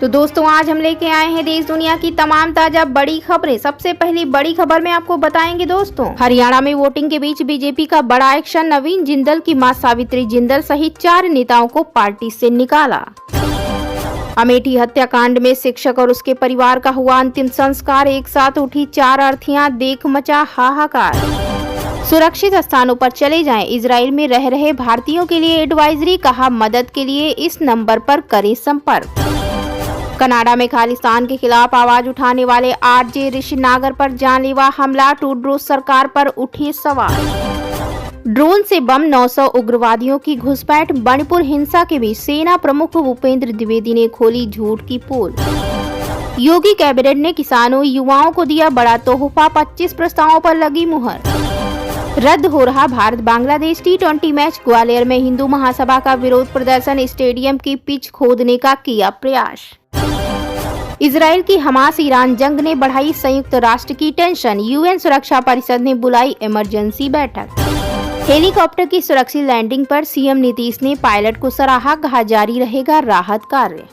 तो दोस्तों आज हम लेके आए हैं देश दुनिया की तमाम ताजा बड़ी खबरें। सबसे पहली बड़ी खबर में आपको बताएंगे दोस्तों, हरियाणा में वोटिंग के बीच बीजेपी का बड़ा एक्शन। नवीन जिंदल की मां सावित्री जिंदल सहित 4 नेताओं को पार्टी से निकाला। अमेठी हत्याकांड में शिक्षक और उसके परिवार का हुआ अंतिम संस्कार। एक साथ उठी 4 अर्थियां, देख मचा हाहाकार। सुरक्षित स्थानों पर चले जाएं। इजराइल में रह रहे भारतीयों के लिए एडवाइजरी, कहा मदद के लिए इस नंबर पर करें संपर्क। कनाडा में खालिस्तान के खिलाफ आवाज उठाने वाले आरजे ऋषि नागर पर जानलेवा हमला। ट्रूडो सरकार पर उठे सवाल। ड्रोन से बम, 900 उग्रवादियों की घुसपैठ। मणिपुर हिंसा के बीच सेना प्रमुख भूपेंद्र द्विवेदी ने खोली झूठ की पोल। योगी कैबिनेट ने किसानों युवाओं को दिया बड़ा तोहफा। 25 प्रस्तावों पर लगी मुहर। रद्द हो रहा भारत बांग्लादेश T20 मैच। ग्वालियर में हिंदू महासभा का विरोध प्रदर्शन। स्टेडियम की पिच खोदने का किया प्रयास। इजराइल की हमास ईरान जंग ने बढ़ाई संयुक्त राष्ट्र की टेंशन। यूएन सुरक्षा परिषद ने बुलाई इमरजेंसी बैठक। हेलीकॉप्टर की सुरक्षित लैंडिंग पर सीएम नीतीश ने पायलट को सराहा, कहा जारी रहेगा राहत कार्य।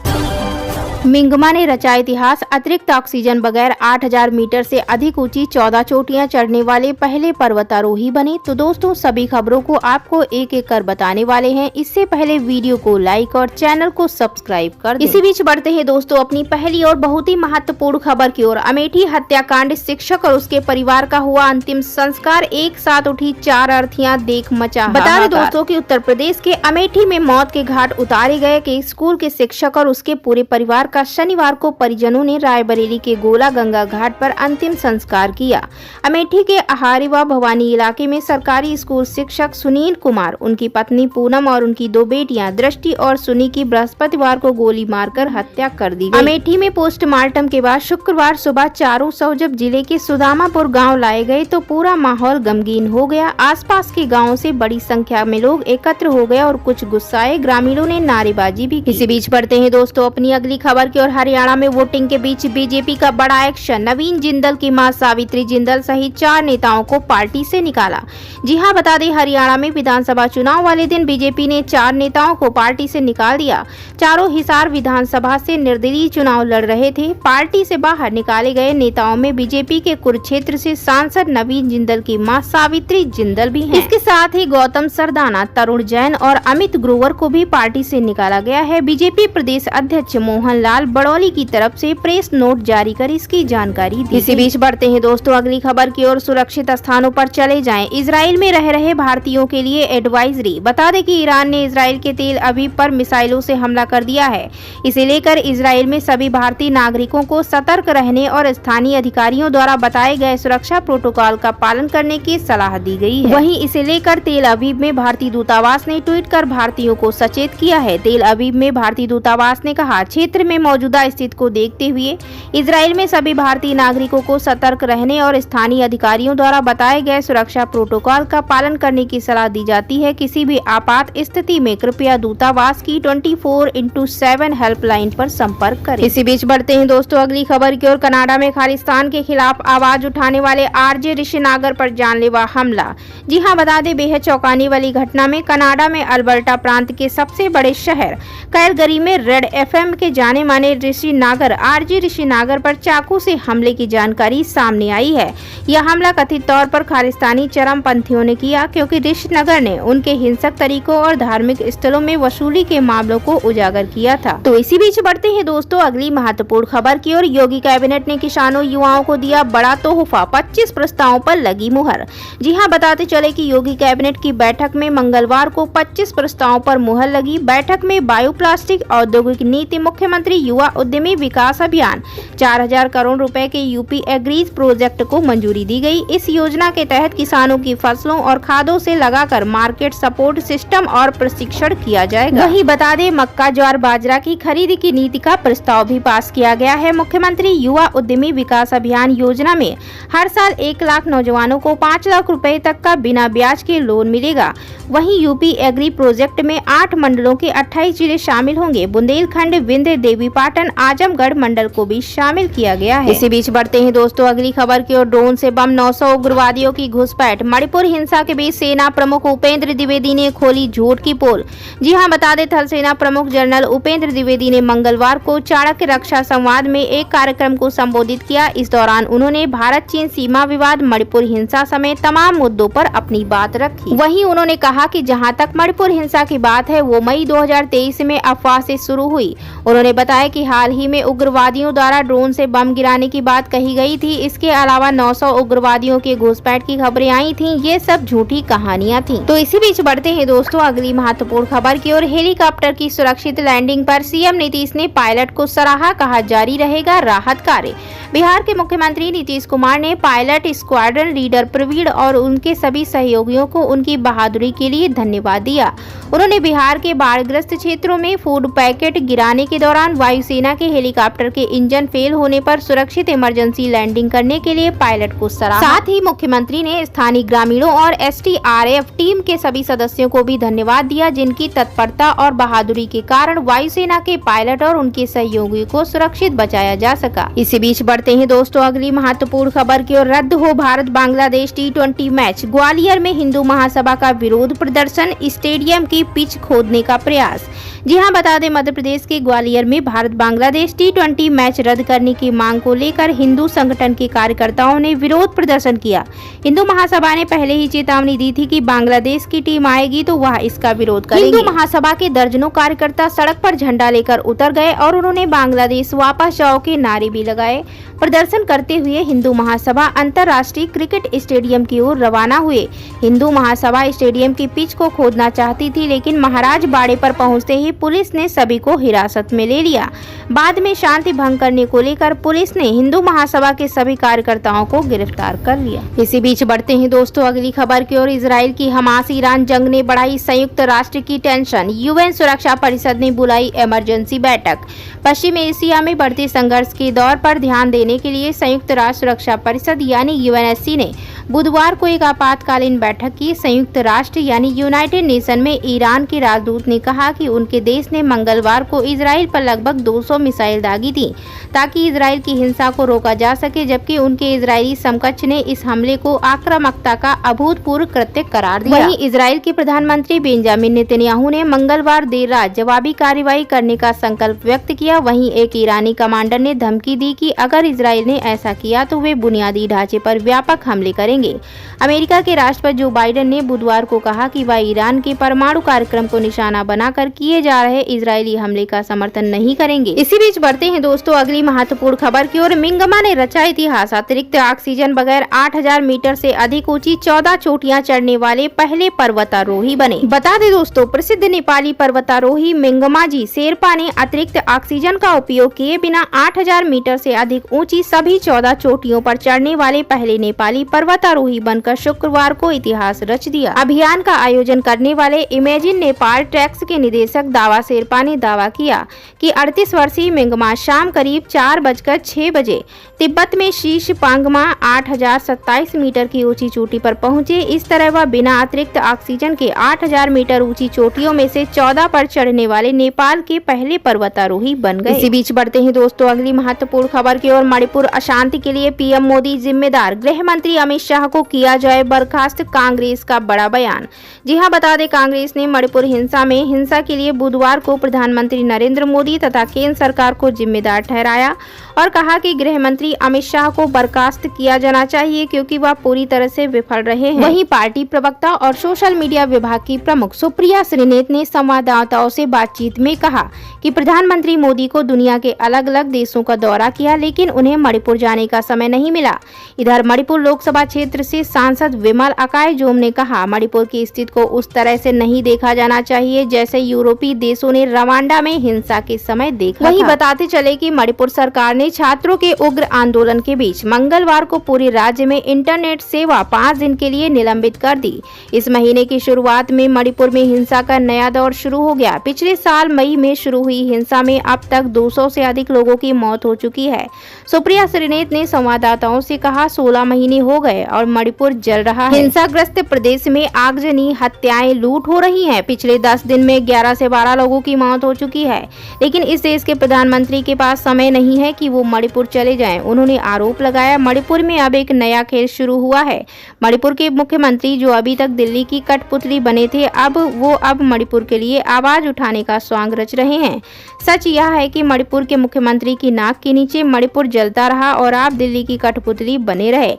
मिंगमा ने रचा इतिहास। अतिरिक्त ऑक्सीजन बगैर 8000 मीटर से अधिक ऊंची 14 चोटियां चढ़ने वाले पहले पर्वतारोही बने। तो दोस्तों सभी खबरों को आपको एक एक कर बताने वाले हैं। इससे पहले वीडियो को लाइक और चैनल को सब्सक्राइब कर दें। इसी बीच बढ़ते हैं दोस्तों अपनी पहली और बहुत ही महत्वपूर्ण खबर की ओर। अमेठी हत्याकांड, शिक्षक और उसके परिवार का हुआ अंतिम संस्कार। एक साथ उठी 4 अर्थियां, देख मचा। बता दें दोस्तों की उत्तर प्रदेश के अमेठी में मौत के घाट उतारे गए कि स्कूल के शिक्षक और उसके पूरे परिवार का शनिवार को परिजनों ने रायबरेली के गोला गंगा घाट पर अंतिम संस्कार किया। अमेठी के आहारी व भवानी इलाके में सरकारी स्कूल शिक्षक सुनील कुमार, उनकी पत्नी पूनम और उनकी 2 बेटियां दृष्टि और सुनी की बृहस्पतिवार को गोली मारकर हत्या कर दी गई। अमेठी में पोस्टमार्टम के बाद शुक्रवार सुबह चारों शव जब जिले के सुदामापुर गाँव लाए गए तो पूरा माहौल गमगीन हो गया। आसपास के गाँव से बड़ी संख्या में लोग एकत्र हो गए और कुछ गुस्साए ग्रामीणों ने नारेबाजी भी की। इसी बीच बढ़ते हैं दोस्तों अपनी अगली खबर की। और हरियाणा में वोटिंग के बीच बीजेपी का बड़ा एक्शन। नवीन जिंदल की मां सावित्री जिंदल सहित 4 नेताओं को पार्टी से निकाला। जी हां, बता दें हरियाणा में विधानसभा चुनाव वाले दिन बीजेपी ने 4 नेताओं को पार्टी से निकाल दिया। चारों हिसार विधानसभा से निर्दलीय चुनाव लड़ रहे थे। पार्टी से बाहर निकाले गए नेताओं में बीजेपी के कुरुक्षेत्र से सांसद नवीन जिंदल की मां सावित्री जिंदल भी हैं। इसके साथ ही गौतम सरदाना, तरुण जैन और अमित ग्रोवर को भी पार्टी से निकाला गया है। बीजेपी प्रदेश अध्यक्ष मोहन लाल बड़ौली की तरफ से प्रेस नोट जारी कर इसकी जानकारी दी। इसी बीच बढ़ते हैं दोस्तों अगली खबर की ओर। सुरक्षित स्थानों पर चले जाएं। इजराइल में रह रहे भारतीयों के लिए एडवाइजरी। बता दें कि ईरान ने इजराइल के तेल अवीव पर मिसाइलों से हमला कर दिया है। इसे लेकर इजराइल में सभी भारतीय नागरिकों को सतर्क रहने और स्थानीय अधिकारियों द्वारा बताए गए सुरक्षा प्रोटोकॉल का पालन करने की सलाह दी गई है। वहीं इसे लेकर तेल अवीव में भारतीय दूतावास ने ट्वीट कर भारतीयों को सचेत किया है। तेल अवीव में भारतीय दूतावास ने कहा, क्षेत्र में मौजूदा स्थिति को देखते हुए इजराइल में सभी भारतीय नागरिकों को सतर्क रहने और स्थानीय अधिकारियों द्वारा बताए गए सुरक्षा प्रोटोकॉल का पालन करने की सलाह दी जाती है। किसी भी आपात स्थिति में कृपया दूतावास की 24/7 हेल्पलाइन पर संपर्क करें। इसी बीच बढ़ते हैं दोस्तों अगली खबर की ओर। कनाडा में खालिस्तान के खिलाफ आवाज उठाने वाले आरजे ऋषि नागर पर जानलेवा हमला। जी हां, बता दें बेहद चौंकाने वाली घटना में कनाडा में अल्बर्टा प्रांत के सबसे बड़े शहर कैलगरी में रेड FM के जाने माने ऋषि नागर, आरजे ऋषि नागर पर चाकू से हमले की जानकारी सामने आई है। यह हमला कथित तौर पर खालिस्तानी चरमपंथियों ने किया क्योंकि ऋषि नागर ने उनके हिंसक तरीकों और धार्मिक स्थलों में वसूली के मामलों को उजागर किया था। तो इसी बीच बढ़ते हैं दोस्तों अगली महत्वपूर्ण खबर की ओर। योगी कैबिनेट ने किसानों युवाओं को दिया बड़ा तोहफा। 25 प्रस्तावों पर लगी मुहर। जी हां, बताते चले कि योगी कैबिनेट की बैठक में मंगलवार को 25 प्रस्तावों पर मुहर लगी। बैठक में बायोप्लास्टिक औद्योगिक नीति, मुख्यमंत्री युवा उद्यमी विकास अभियान, 4000 करोड़ रुपए के यूपी एग्रीज प्रोजेक्ट को मंजूरी दी गई। इस योजना के तहत किसानों की फसलों और खादों से लगाकर मार्केट सपोर्ट सिस्टम और प्रशिक्षण किया जाएगा। वहीं बता दें मक्का, ज्वार, बाजरा की खरीद की नीति का प्रस्ताव भी पास किया गया है। मुख्यमंत्री युवा उद्यमी विकास अभियान योजना में हर साल 1 लाख नौजवानों को 5 लाख रुपए तक का बिना ब्याज के लोन मिलेगा। वहीं यूपी एग्री प्रोजेक्ट में 8 मंडलों के 28 जिले शामिल होंगे। बुंदेलखंड, विंध्य, देवी देवी पाटन आजमगढ़ मंडल को भी शामिल किया गया है। इसी बीच बढ़ते हैं दोस्तों अगली खबर की ओर। ड्रोन से बम 900 उग्रवादियों की घुसपैठ। मणिपुर हिंसा के बीच सेना प्रमुख उपेंद्र द्विवेदी ने खोली झूठ की पोल। जी हां, बता दें थल सेना प्रमुख जनरल उपेंद्र द्विवेदी ने मंगलवार को चाणक्य रक्षा संवाद में एक कार्यक्रम को संबोधित किया। इस दौरान उन्होंने भारत चीन सीमा विवाद, मणिपुर हिंसा समेत तमाम मुद्दों पर अपनी बात रखी। वहीं उन्होंने कहा कि जहां तक मणिपुर हिंसा की बात है वो मई 2023 में अफवाह से शुरू हुई। उन्होंने बताया कि हाल ही में उग्रवादियों द्वारा ड्रोन से बम गिराने की बात कही गई थी। इसके अलावा 900 उग्रवादियों के घुसपैठ की खबरें आई थीं। ये सब झूठी कहानियां थीं। तो इसी बीच बढ़ते हैं दोस्तों अगली महत्वपूर्ण खबर की ओर। हेलीकॉप्टर की सुरक्षित लैंडिंग पर सीएम नीतीश ने पायलट को सराहा, कहा जारी रहेगा राहत कार्य। बिहार के मुख्यमंत्री नीतीश कुमार ने पायलट स्क्वाड्रन लीडर प्रवीण और उनके सभी सहयोगियों को उनकी बहादुरी के लिए धन्यवाद दिया। उन्होंने बिहार के बाढ़ग्रस्त क्षेत्रों में फूड पैकेट गिराने के दौरान वायुसेना के हेलीकॉप्टर के इंजन फेल होने पर सुरक्षित इमरजेंसी लैंडिंग करने के लिए पायलट को सराहा। साथ ही मुख्यमंत्री ने स्थानीय ग्रामीणों और एसडीआरएफ टीम के सभी सदस्यों को भी धन्यवाद दिया, जिनकी तत्परता और बहादुरी के कारण वायुसेना के पायलट और उनके सहयोगियों को सुरक्षित बचाया जा सका। इसी बीच बढ़ते हैं दोस्तों अगली महत्वपूर्ण खबर की ओर। रद्द हो भारत बांग्लादेश T20 मैच। ग्वालियर में हिंदू महासभा का विरोध प्रदर्शन, स्टेडियम की पिच खोदने का प्रयास। जी हां, बता दें मध्य प्रदेश के ग्वालियर में भारत बांग्लादेश T20 मैच रद्द करने की मांग को लेकर हिंदू संगठन के कार्यकर्ताओं ने विरोध प्रदर्शन किया। हिंदू महासभा ने पहले ही चेतावनी दी थी कि बांग्लादेश की टीम आएगी तो वह इसका विरोध करेंगे। हिंदू महासभा के दर्जनों कार्यकर्ता सड़क पर झंडा लेकर उतर गए और उन्होंने बांग्लादेश वापस जाओ के नारे भी लगाए। प्रदर्शन करते हुए हिंदू महासभा अंतर्राष्ट्रीय क्रिकेट स्टेडियम की ओर रवाना हुए। हिंदू महासभा स्टेडियम की पिच को खोदना चाहती थी, लेकिन महाराज बाड़े पर पहुंचते ही पुलिस ने सभी को हिरासत में ले लिया। बाद में शांति भंग करने को लेकर पुलिस ने हिंदू महासभा के सभी कार्यकर्ताओं को गिरफ्तार कर लिया। इसी बीच बढ़ते हैं दोस्तों अगली खबर की ओर। इजराइल की हमास ईरान जंग ने बढ़ाई संयुक्त राष्ट्र की टेंशन। यूएन सुरक्षा परिषद ने बुलाई इमरजेंसी बैठक। पश्चिम एशिया में बढ़ते संघर्ष के दौर पर ध्यान देने के लिए संयुक्त राष्ट्र सुरक्षा परिषद यानी यूएनएससी ने बुधवार को एक आपातकालीन बैठक की। संयुक्त राष्ट्र यानी यूनाइटेड नेशन में ईरान के राजदूत ने कहा कि उनके देश ने मंगलवार को इजराइल पर लगभग 200 मिसाइल दागी थी ताकि इजराइल की हिंसा को रोका जा सके, जबकि उनके इजरायली समकक्ष ने इस हमले को आक्रामकता का अभूतपूर्व कृत्य करार दिया। वहीं इजराइल के प्रधानमंत्री बेंजामिन नेतन्याहू ने मंगलवार देर रात जवाबी कार्रवाई करने का संकल्प व्यक्त किया। वहीं एक ईरानी कमांडर ने धमकी दी कि अगर इजराइल ने ऐसा किया तो वे बुनियादी ढांचे पर व्यापक हमले करेंगे। अमेरिका के राष्ट्रपति जो बाइडेन ने बुधवार को कहा कि वह ईरान के परमाणु कार्यक्रम को निशाना बनाकर किए जा रहे इजरायली हमले का समर्थन नहीं करेंगे। इसी बीच बढ़ते हैं दोस्तों अगली महत्वपूर्ण खबर की ओर। मिंगमा ने रचा इतिहास। अतिरिक्त ऑक्सीजन बगैर 8000 मीटर से अधिक ऊंची 14 चोटियां चढ़ने वाले पहले पर्वतारोही बने। बता दें दोस्तों, प्रसिद्ध नेपाली पर्वतारोही मिंगमा जी शेरपा ने अतिरिक्त ऑक्सीजन का उपयोग किए बिना 8000 मीटर से अधिक ऊंची सभी 14 चोटियों पर चढ़ने वाले पहले नेपाली पर्वतारोही बनकर शुक्रवार को इतिहास रच दिया। अभियान का आयोजन करने वाले इमेजिन नेपाल ट्रैक्स के निदेशक दावा शेरपा ने दावा किया कि 38 वर्षीय मिंगमा शाम करीब 4:06 बजे तिब्बत में शीश पांगमा 8027 मीटर की ऊंची चोटी पर पहुंचे। इस तरह वह बिना अतिरिक्त ऑक्सीजन के 8000 मीटर ऊंची चोटियों में से 14 पर चढ़ने वाले नेपाल के पहले पर्वतारोही बन गए। इसी बीच बढ़ते हैं दोस्तों अगली महत्वपूर्ण खबर की ओर। मणिपुर अशांति के लिए पीएम मोदी जिम्मेदार। गृह मंत्री अमित शाह को किया जाए बर्खास्त, कांग्रेस का बड़ा बयान। जी हां, बता दें कांग्रेस ने मणिपुर हिंसा के लिए बुधवार को प्रधानमंत्री नरेंद्र मोदी तथा केंद्र सरकार को जिम्मेदार ठहराया और कहा कि गृह मंत्री अमित शाह को बर्खास्त किया जाना चाहिए क्योंकि वह पूरी तरह से विफल रहे हैं। वहीं पार्टी प्रवक्ता और सोशल मीडिया विभाग की प्रमुख सुप्रिया श्रीनेत ने संवाददाताओं से बातचीत में कहा कि प्रधानमंत्री मोदी को दुनिया के अलग अलग देशों का दौरा किया, लेकिन उन्हें मणिपुर जाने का समय नहीं मिला। इधर मणिपुर लोकसभा क्षेत्र से सांसद विमल अकाईजोम ने कहा, मणिपुर की स्थिति को उस तरह से नहीं देखा जाना चाहिए जैसे यूरोपीय देशों ने रवांडा में हिंसा के समय देखा। वहीं बताते चले कि मणिपुर सरकार ने छात्रों के उग्र आंदोलन के बीच मंगलवार को पूरे राज्य में इंटरनेट सेवा 5 दिन के लिए निलंबित कर दी। इस महीने की शुरुआत में मणिपुर में हिंसा का नया दौर शुरू हो गया। पिछले साल मई में शुरू हुई हिंसा में अब तक 200 से अधिक लोगों की मौत हो चुकी है। सुप्रिया श्रीनेत ने संवाददाताओं से कहा, 16 महीने हो गए, और मणिपुर जल रहा है। हिंसाग्रस्त प्रदेश में आगजनी, हत्याएं, लूट हो रही हैं। पिछले 10 दिन में 11 से 12 लोगों की मौत हो चुकी है, लेकिन इस देश के प्रधानमंत्री के पास समय नहीं है कि वो मणिपुर चले जाएं। उन्होंने आरोप लगाया मणिपुर में अब एक नया खेल शुरू हुआ है। मणिपुर के मुख्यमंत्री जो अभी तक दिल्ली की कठपुतली बने थे, अब मणिपुर के लिए आवाज उठाने का स्वांग रच रहे हैं। सच यह है कि मणिपुर के मुख्यमंत्री की नाक के नीचे मणिपुर जलता रहा और आप दिल्ली की कठपुतली बने रहे।